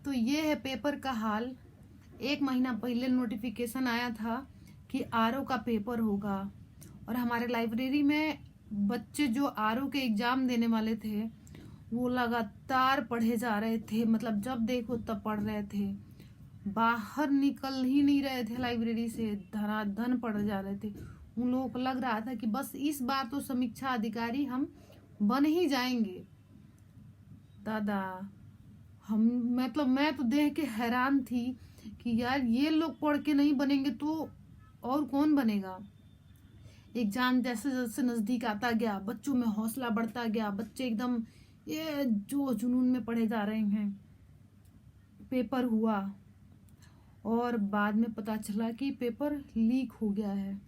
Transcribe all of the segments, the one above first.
तो ये है पेपर का हाल। 1 महीना पहले नोटिफिकेशन आया था कि आरओ का पेपर होगा, और हमारे लाइब्रेरी में बच्चे जो आरओ के एग्जाम देने वाले थे वो लगातार पढ़े जा रहे थे। मतलब जब देखो तब पढ़ रहे थे, बाहर निकल ही नहीं रहे थे लाइब्रेरी से, धनाधन पढ़ जा रहे थे। उन लोगों को लग रहा था कि बस इस बार तो समीक्षा अधिकारी हम बन ही जाएंगे। दादा, हम मतलब मैं तो देख के हैरान थी कि यार ये लोग पढ़ के नहीं बनेंगे तो और कौन बनेगा। एग्जाम जैसे जैसे नजदीक आता गया बच्चों में हौसला बढ़ता गया, बच्चे एकदम ये जो जुनून में पढ़े जा रहे हैं। पेपर हुआ और बाद में पता चला कि पेपर लीक हो गया है।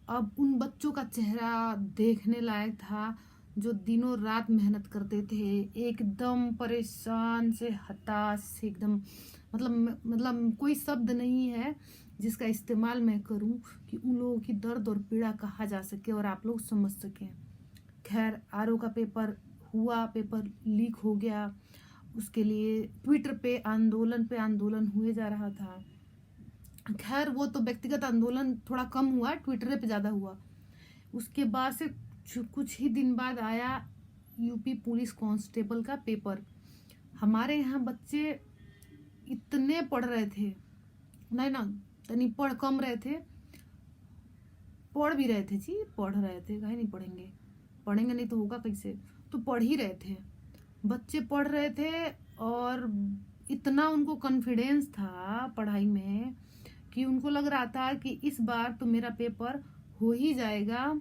अब उन बच्चों का चेहरा देखने लायक था जो दिनों रात मेहनत करते थे, एकदम परेशान से हताश से एकदम। मतलब कोई शब्द नहीं है जिसका इस्तेमाल मैं करूं कि उन लोगों की दर्द और पीड़ा कहा जा सके और आप लोग समझ सकें। खैर, आरओ का पेपर हुआ, पेपर लीक हो गया। उसके लिए ट्विटर पे आंदोलन हुए जा रहा था। खैर, वो तो व्यक्तिगत आंदोलन थोड़ा कम हुआ, ट्विटर पे ज़्यादा हुआ। उसके बाद से कुछ ही दिन बाद आया यूपी पुलिस कांस्टेबल का पेपर। हमारे यहाँ बच्चे इतने पढ़ रहे थे, नहीं ना तनी पढ़ कम रहे थे, पढ़ भी रहे थे जी, पढ़ रहे थे, कहीं नहीं पढ़ेंगे, पढ़ेंगे नहीं तो होगा कैसे, तो पढ़ ही रहे थे। बच्चे पढ़ रहे थे और इतना उनको कॉन्फिडेंस था पढ़ाई में कि उनको लग रहा था कि इस बार तो मेरा पेपर हो ही जाएगा।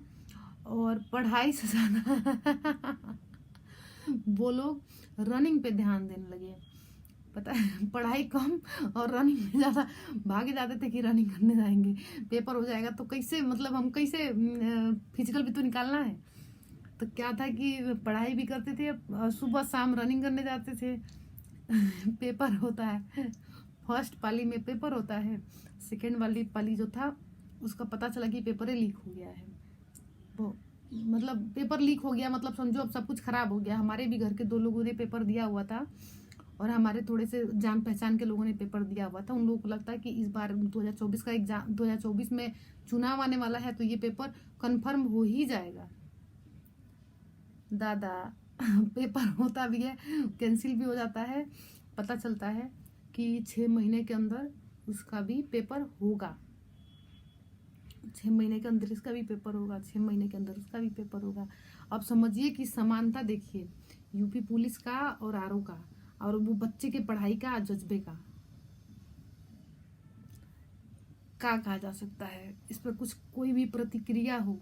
और पढ़ाई से ज्यादा वो लोग रनिंग पे ध्यान देने लगे। पता है, पढ़ाई कम और रनिंग में ज्यादा भागे जाते थे कि रनिंग करने जाएंगे, पेपर हो जाएगा तो कैसे, मतलब हम कैसे फिजिकल भी तो निकालना है। तो क्या था कि पढ़ाई भी करते थे, सुबह शाम रनिंग करने जाते थे। पेपर होता है, फर्स्ट पाली में पेपर होता है, सेकेंड वाली पाली जो था उसका पता चला कि पेपर ही लीक हो गया है। वो मतलब पेपर लीक हो गया मतलब समझो अब सब कुछ खराब हो गया। हमारे भी घर के 2 लोगों ने पेपर दिया हुआ था और हमारे थोड़े से जान पहचान के लोगों ने पेपर दिया हुआ था। उन लोगों को लगता है कि इस बार 2024 का एग्जाम, 2024 में चुनाव आने वाला है तो ये पेपर कंफर्म हो ही जाएगा। दादा, पेपर होता भी है, कैंसिल भी हो जाता है। पता चलता है कि 6 महीने के अंदर उसका भी पेपर होगा, 6 महीने के अंदर इसका भी पेपर होगा, 6 महीने के अंदर उसका भी पेपर होगा। अब समझिए कि समानता देखिए यूपी पुलिस का और आरओ का, और वो बच्चे के पढ़ाई का, जज्बे का। क्या कहा जा सकता है इस पर? कुछ कोई भी प्रतिक्रिया हो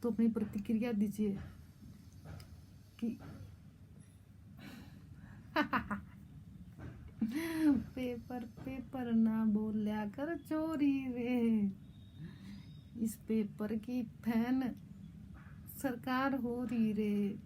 तो अपनी प्रतिक्रिया दीजिए कि पेपर पेपर ना बोलिया कर चोरी रे, इस पेपर की फैन सरकार हो रही रे।